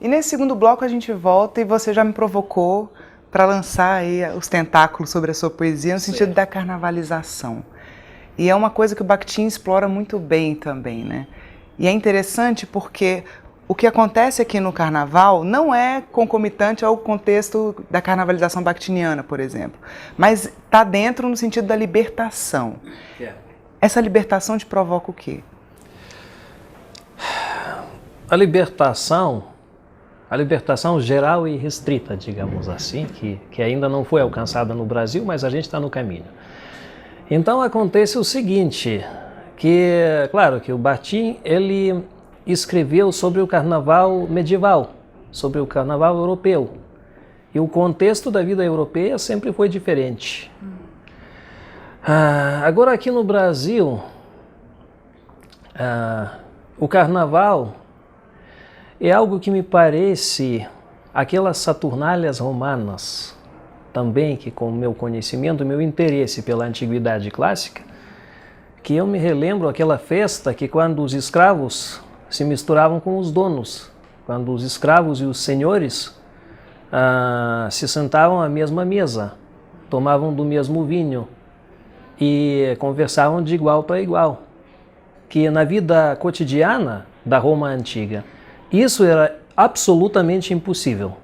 E nesse segundo bloco a gente volta e você já me provocou para lançar aí os tentáculos sobre a sua poesia no sentido da carnavalização. E é uma coisa que o Bakhtin explora muito bem também, né? E é interessante porque o que acontece aqui no carnaval não é concomitante ao contexto da carnavalização bakhtiniana, por exemplo, mas está dentro no sentido da libertação. Essa libertação te provoca o quê? A libertação geral e restrita, digamos assim, que ainda não foi alcançada no Brasil, mas a gente está no caminho. Então acontece o seguinte, que, claro, que o Bakhtin, ele escreveu sobre o carnaval medieval, sobre o carnaval europeu. E o contexto da vida europeia sempre foi diferente. Agora aqui no Brasil, o carnaval é algo que me parece aquelas Saturnálias romanas, também que com o meu conhecimento, meu interesse pela antiguidade clássica, que eu me relembro aquela festa que quando os escravos se misturavam com os donos, quando os escravos e os senhores se sentavam à mesma mesa, tomavam do mesmo vinho e conversavam de igual para igual, que na vida cotidiana da Roma antiga isso era absolutamente impossível.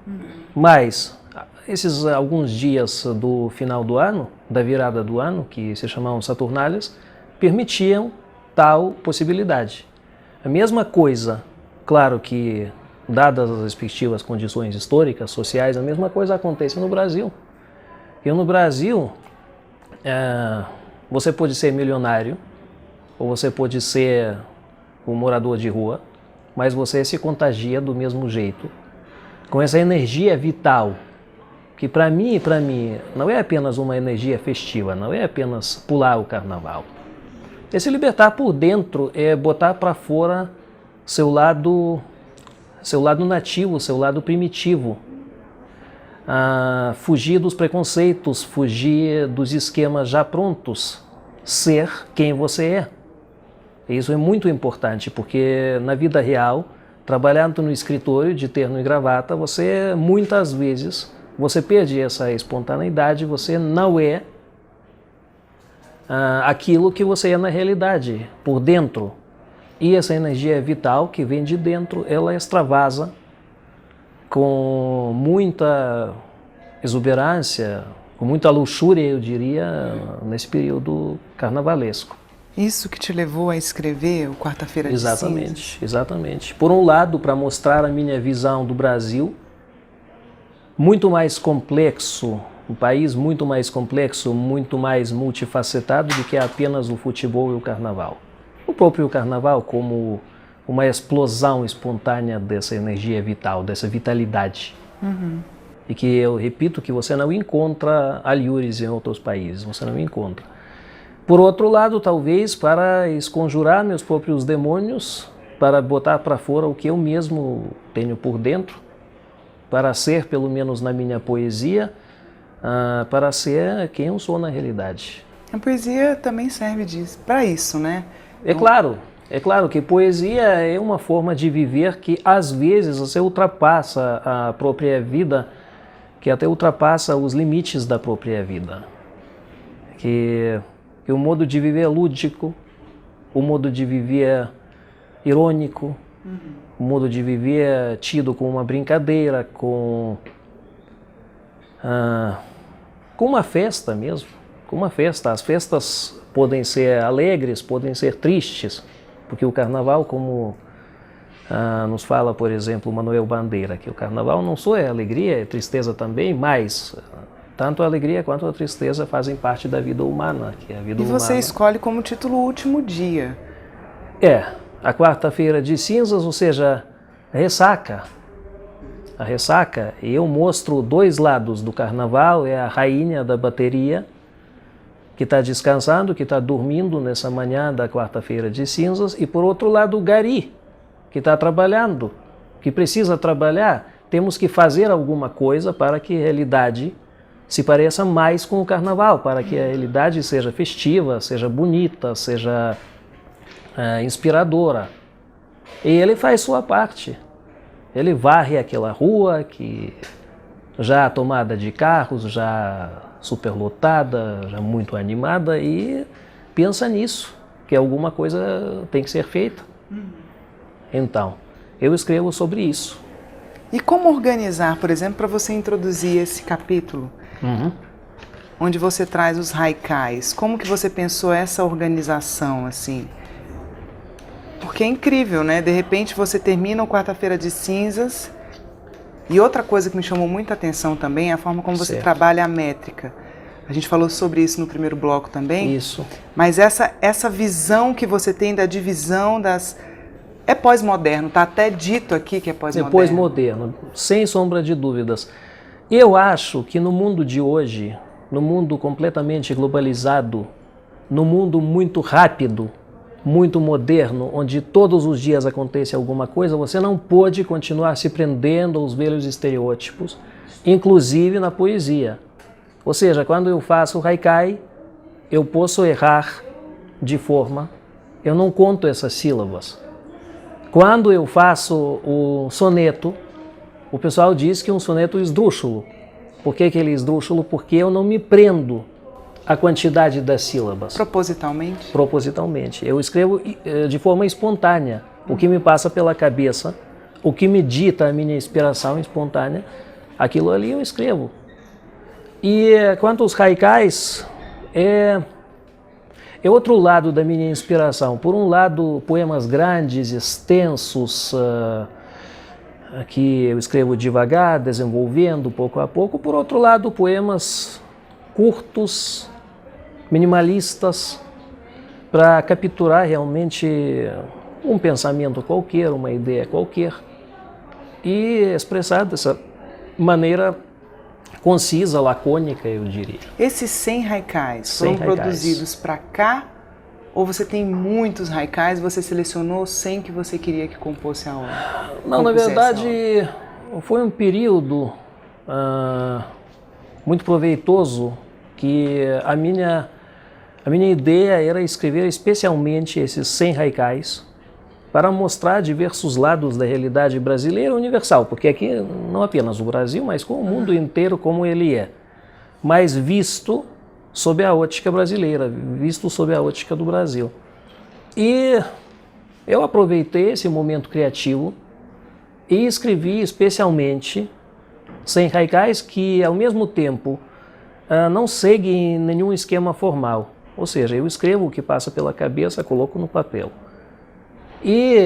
Mas esses alguns dias do final do ano, da virada do ano, que se chamavam Saturnálias, permitiam tal possibilidade. A mesma coisa, claro que, dadas as respectivas condições históricas, sociais, a mesma coisa acontece no Brasil. E no Brasil, você pode ser milionário, ou você pode ser um morador de rua, mas você se contagia do mesmo jeito, com essa energia vital, que para mim não é apenas uma energia festiva, não é apenas pular o carnaval. É se libertar por dentro, é botar para fora seu lado nativo, seu lado primitivo. Fugir dos preconceitos, fugir dos esquemas já prontos, ser quem você é. Isso é muito importante, porque na vida real, trabalhando no escritório de terno e gravata, você muitas vezes você perde essa espontaneidade, você não é aquilo que você é na realidade, por dentro. E essa energia vital que vem de dentro, ela extravasa com muita exuberância, com muita luxúria, eu diria, nesse período carnavalesco. Isso que te levou a escrever o Quarta-feira de Cinzas? Exatamente. Por um lado, para mostrar a minha visão do Brasil, muito mais complexo, um país muito mais complexo, muito mais multifacetado do que apenas o futebol e o carnaval. O próprio carnaval como uma explosão espontânea dessa energia vital, dessa vitalidade. E que eu repito que você não encontra alhures em outros países, você não encontra. Por outro lado, talvez para esconjurar meus próprios demônios, para botar para fora o que eu mesmo tenho por dentro, para ser, pelo menos na minha poesia, para ser quem eu sou na realidade. A poesia também serve para isso, né? É claro que poesia é uma forma de viver que às vezes você ultrapassa a própria vida, que até ultrapassa os limites da própria vida. Que o modo de viver é lúdico, o modo de viver é irônico, o modo de viver é tido como uma brincadeira, com uma festa mesmo, com uma festa. As festas podem ser alegres, podem ser tristes, porque o carnaval, como nos fala, por exemplo, Manuel Bandeira, que o carnaval não só é alegria, é tristeza também, mas tanto a alegria quanto a tristeza fazem parte da vida humana, que é a vida humana. E você escolhe como título o último dia. A Quarta-feira de Cinzas, ou seja, a ressaca. A ressaca, e eu mostro dois lados do carnaval, é a rainha da bateria, que está descansando, que está dormindo nessa manhã da Quarta-feira de Cinzas, e por outro lado o gari, que está trabalhando, que precisa trabalhar. Temos que fazer alguma coisa para que a realidade se pareça mais com o carnaval, para que a realidade seja festiva, seja bonita, seja inspiradora. E ele faz sua parte. Ele varre aquela rua que já tomada de carros, já superlotada, já muito animada, e pensa nisso, que alguma coisa tem que ser feita. Então, eu escrevo sobre isso. E como organizar, por exemplo, para você introduzir esse capítulo, onde você traz os haikais? Como que você pensou essa organização, assim? Porque é incrível, né? De repente você termina o Quarta-feira de Cinzas. E outra coisa que me chamou muita atenção também é a forma como você trabalha a métrica. A gente falou sobre isso no primeiro bloco também. Isso. Mas essa visão que você tem da divisão das... É pós-moderno, tá até dito aqui que é pós-moderno. É pós-moderno, sem sombra de dúvidas. Eu acho que no mundo de hoje, no mundo completamente globalizado, no mundo muito rápido, muito moderno, onde todos os dias acontece alguma coisa, você não pode continuar se prendendo aos velhos estereótipos, inclusive na poesia. Ou seja, quando eu faço haikai, eu posso errar de forma, eu não conto essas sílabas. Quando eu faço o soneto, o pessoal diz que é um soneto esdrúxulo. Por que ele é esdrúxulo? Porque eu não me prendo à quantidade das sílabas. Propositalmente? Propositalmente. Eu escrevo de forma espontânea. O que me passa pela cabeça, o que me dita a minha inspiração espontânea, aquilo ali eu escrevo. E quanto aos haikais, é outro lado da minha inspiração. Por um lado, poemas grandes, extensos, que eu escrevo devagar, desenvolvendo pouco a pouco. Por outro lado, poemas curtos, minimalistas, para capturar realmente um pensamento qualquer, uma ideia qualquer, e expressar dessa maneira concisa, lacônica, eu diria. Esses 100 haikais foram produzidos para cá, ou você tem muitos haikais, você selecionou 100 que você queria que compôsse a obra? Não, na verdade, foi um período muito proveitoso, que a minha ideia era escrever especialmente esses 100 haikais para mostrar diversos lados da realidade brasileira universal, porque aqui não apenas o Brasil, mas com o mundo inteiro como ele é, mas visto sob a ótica brasileira, visto sob a ótica do Brasil. E eu aproveitei esse momento criativo e escrevi especialmente 100 haikais que, ao mesmo tempo, não seguem nenhum esquema formal. Ou seja, eu escrevo o que passa pela cabeça, coloco no papel. E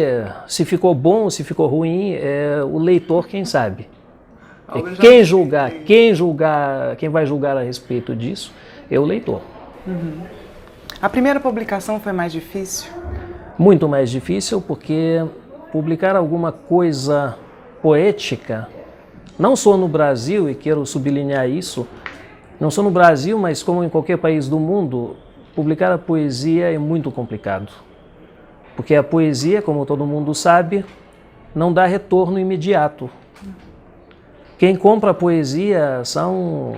se ficou bom, se ficou ruim, é o leitor quem sabe. Quem vai julgar a respeito disso é o leitor. A primeira publicação foi mais difícil? Muito mais difícil, porque publicar alguma coisa poética, não só no Brasil, e quero sublinhar isso, não só no Brasil, mas como em qualquer país do mundo, publicar a poesia é muito complicado. Porque a poesia, como todo mundo sabe, não dá retorno imediato. Quem compra a poesia são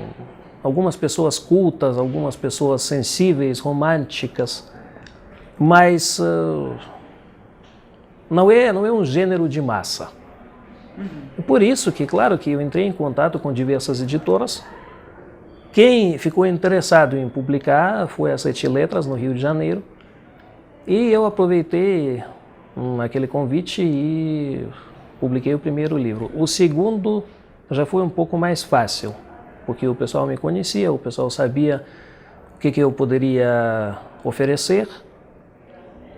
algumas pessoas cultas, algumas pessoas sensíveis, românticas, mas não é um gênero de massa. E por isso que, claro, que eu entrei em contato com diversas editoras. Quem ficou interessado em publicar foi a Sete Letras, no Rio de Janeiro, e eu aproveitei aquele convite e publiquei o primeiro livro. O segundo já foi um pouco mais fácil, porque o pessoal me conhecia, o pessoal sabia o que eu poderia oferecer,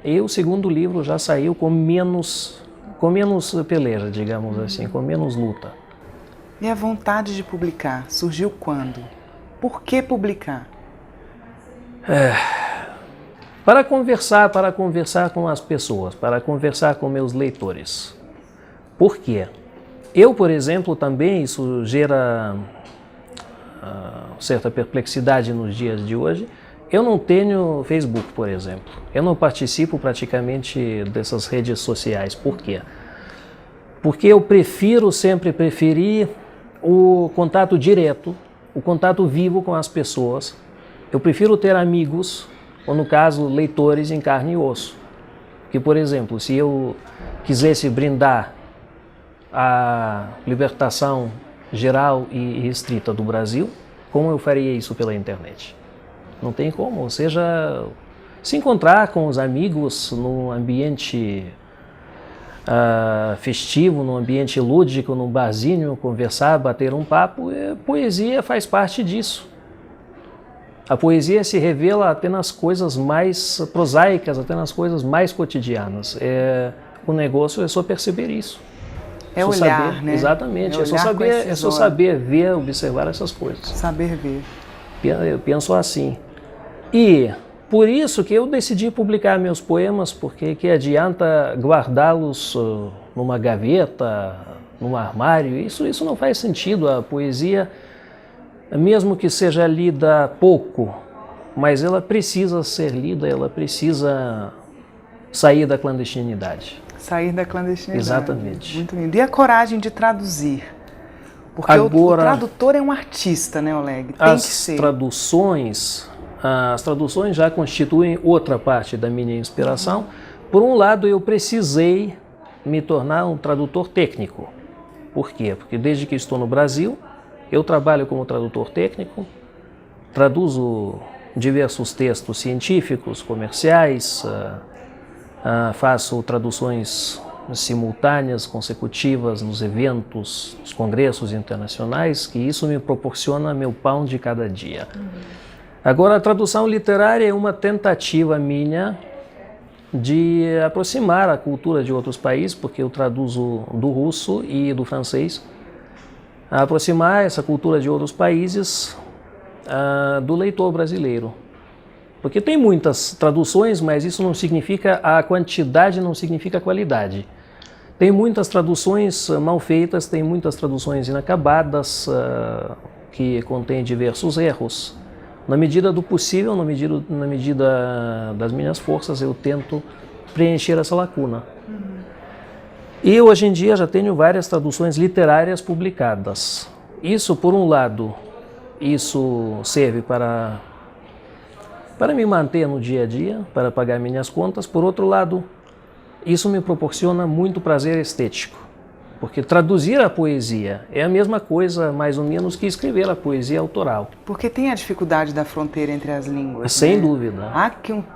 e o segundo livro já saiu com menos peleja, digamos assim, com menos luta. E a vontade de publicar surgiu quando? Por que publicar? Para conversar com as pessoas, para conversar com meus leitores. Por quê? Eu, por exemplo, também, isso gera certa perplexidade nos dias de hoje, eu não tenho Facebook, por exemplo. Eu não participo praticamente dessas redes sociais. Por quê? Porque eu sempre preferi o contato direto, o contato vivo com as pessoas. Eu prefiro ter amigos, ou no caso, leitores em carne e osso. Que, por exemplo, se eu quisesse brindar a libertação geral e restrita do Brasil, como eu faria isso pela internet? Não tem como, ou seja, se encontrar com os amigos num ambiente festivo, num ambiente lúdico, num barzinho, conversar, bater um papo, poesia faz parte disso. A poesia se revela até nas coisas mais prosaicas, até nas coisas mais cotidianas. O negócio é só perceber isso. É olhar, saber, né? Exatamente, É só saber ver, observar essas coisas. Saber ver. Eu penso assim. E por isso que eu decidi publicar meus poemas, porque que adianta guardá-los numa gaveta, num armário? Isso não faz sentido. A poesia, mesmo que seja lida pouco, mas ela precisa ser lida, ela precisa sair da clandestinidade. Sair da clandestinidade. Exatamente. Muito lindo. E a coragem de traduzir? Porque agora, o tradutor é um artista, né, Oleg? Tem que ser. As traduções já constituem outra parte da minha inspiração. Por um lado, eu precisei me tornar um tradutor técnico. Por quê? Porque desde que estou no Brasil, eu trabalho como tradutor técnico, traduzo diversos textos científicos, comerciais, faço traduções simultâneas, consecutivas nos eventos, nos congressos internacionais, que isso me proporciona meu pão de cada dia. Agora, a tradução literária é uma tentativa minha de aproximar a cultura de outros países, porque eu traduzo do russo e do francês, aproximar essa cultura de outros países do leitor brasileiro. Porque tem muitas traduções, mas isso não significa, a quantidade não significa a qualidade. Tem muitas traduções mal feitas, tem muitas traduções inacabadas, que contêm diversos erros. Na medida do possível, na medida das minhas forças, eu tento preencher essa lacuna. E hoje em dia já tenho várias traduções literárias publicadas. Isso, por um lado, isso serve para me manter no dia a dia, para pagar minhas contas. Por outro lado, isso me proporciona muito prazer estético, porque traduzir a poesia é a mesma coisa, mais ou menos, que escrever a poesia autoral. Porque tem a dificuldade da fronteira entre as línguas. Sem né? dúvida.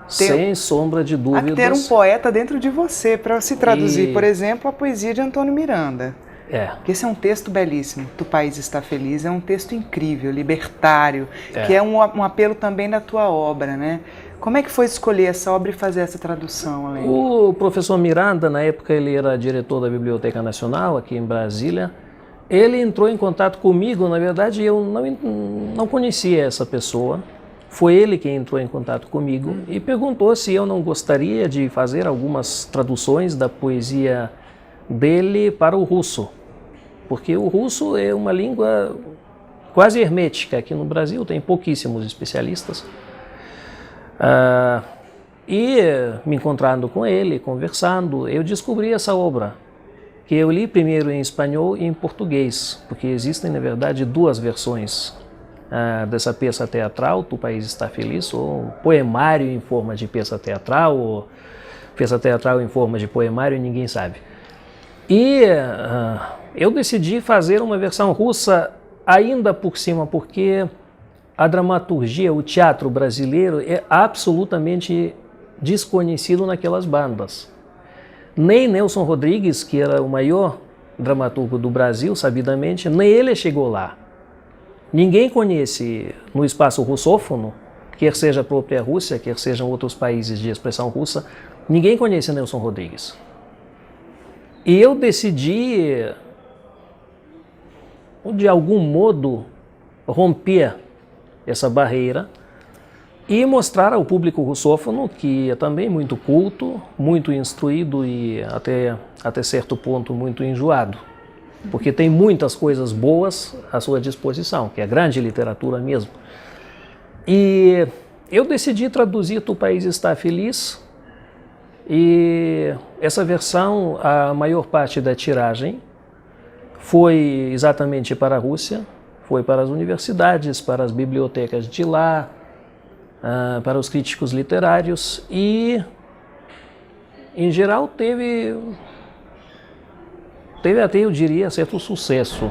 Sem sombra de dúvidas. Há que ter um poeta dentro de você para se traduzir, por exemplo, a poesia de Antônio Miranda. Porque esse é um texto belíssimo. Tu País Está Feliz é um texto incrível, libertário, que é um apelo também da tua obra, né? Como é que foi escolher essa obra e fazer essa tradução, Alen? O professor Miranda, na época ele era diretor da Biblioteca Nacional, aqui em Brasília, ele entrou em contato comigo. Na verdade, eu não conhecia essa pessoa. Foi ele quem entrou em contato comigo e perguntou se eu não gostaria de fazer algumas traduções da poesia dele para o russo. Porque o russo é uma língua quase hermética. Aqui no Brasil tem pouquíssimos especialistas. E me encontrando com ele, conversando, eu descobri essa obra, que eu li primeiro em espanhol e em português, porque existem, na verdade, duas versões dessa peça teatral, Tu País Está Feliz, ou poemário em forma de peça teatral, ou peça teatral em forma de poemário, ninguém sabe. E eu decidi fazer uma versão russa ainda por cima, porque a dramaturgia, o teatro brasileiro é absolutamente desconhecido naquelas bandas. Nem Nelson Rodrigues, que era o maior dramaturgo do Brasil, sabidamente, nem ele chegou lá. Ninguém conhece no espaço russófono, quer seja a própria Rússia, quer sejam outros países de expressão russa, ninguém conhece Nelson Rodrigues. E eu decidi, de algum modo, romper essa barreira e mostrar ao público russófono, que é também muito culto, muito instruído e até certo ponto muito enjoado, porque tem muitas coisas boas à sua disposição, que é a grande literatura mesmo. E eu decidi traduzir Tu País Está Feliz, e essa versão, a maior parte da tiragem foi exatamente para a Rússia, foi para as universidades, para as bibliotecas de lá, para os críticos literários e, em geral, teve teve até, eu diria, certo sucesso.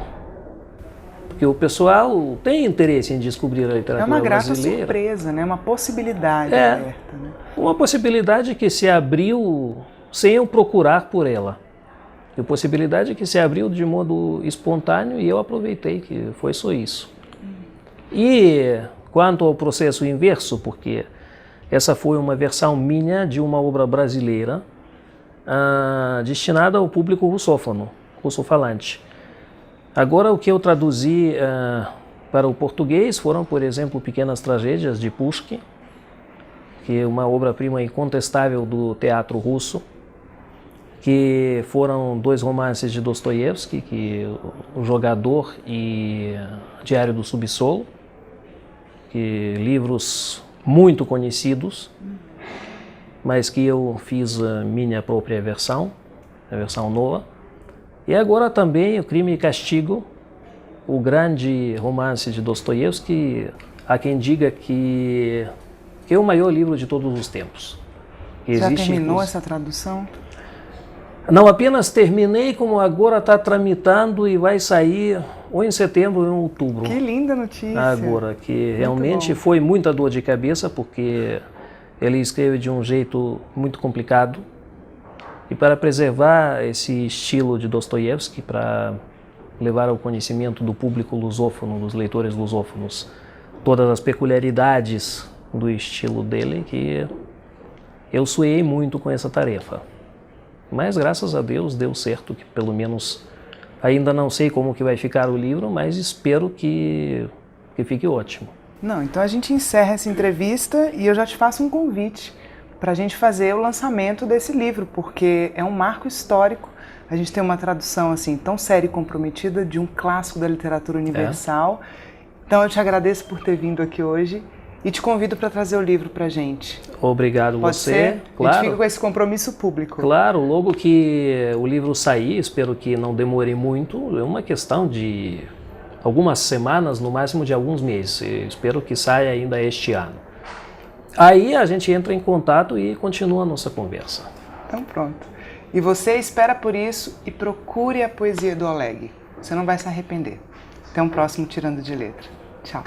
Porque o pessoal tem interesse em descobrir a literatura brasileira. É uma grata surpresa, né? Uma possibilidade aberta, né? Uma possibilidade que se abriu sem eu procurar por ela. E possibilidade que se abriu de modo espontâneo e eu aproveitei, que foi só isso. E quanto ao processo inverso, porque essa foi uma versão minha de uma obra brasileira destinada ao público russófono, russofalante. Agora, o que eu traduzi para o português foram, por exemplo, Pequenas Tragédias de Pushkin, que é uma obra-prima incontestável do teatro russo, que foram 2 romances de Dostoiévski, que O Jogador e Diário do Subsolo, que livros muito conhecidos, mas que eu fiz a minha própria versão, a versão nova. E agora também O Crime e Castigo, o grande romance de Dostoiévski, há quem diga que é o maior livro de todos os tempos. Já terminou essa tradução? Não apenas terminei, como agora está tramitando e vai sair ou em setembro ou em outubro. Que linda notícia! Agora, que realmente foi muita dor de cabeça, porque ele escreve de um jeito muito complicado. E para preservar esse estilo de Dostoiévski, para levar ao conhecimento do público lusófono, dos leitores lusófonos, todas as peculiaridades do estilo dele, que eu suei muito com essa tarefa. Mas graças a Deus deu certo, que pelo menos ainda não sei como que vai ficar o livro, mas espero que fique ótimo. Não, então a gente encerra essa entrevista e eu já te faço um convite para a gente fazer o lançamento desse livro, porque é um marco histórico. A gente tem uma tradução assim tão séria e comprometida de um clássico da literatura universal. Então eu te agradeço por ter vindo aqui hoje e te convido para trazer o livro para a gente. Obrigado. Pode você. ser? Claro. A gente fica com esse compromisso público. Claro, logo que o livro sair, espero que não demore muito, é uma questão de algumas semanas, no máximo de alguns meses. Eu espero que saia ainda este ano. Aí a gente entra em contato e continua a nossa conversa. Então pronto. E você espera por isso e procure a poesia do Oleg. Você não vai se arrepender. Até um próximo Tirando de Letra. Tchau.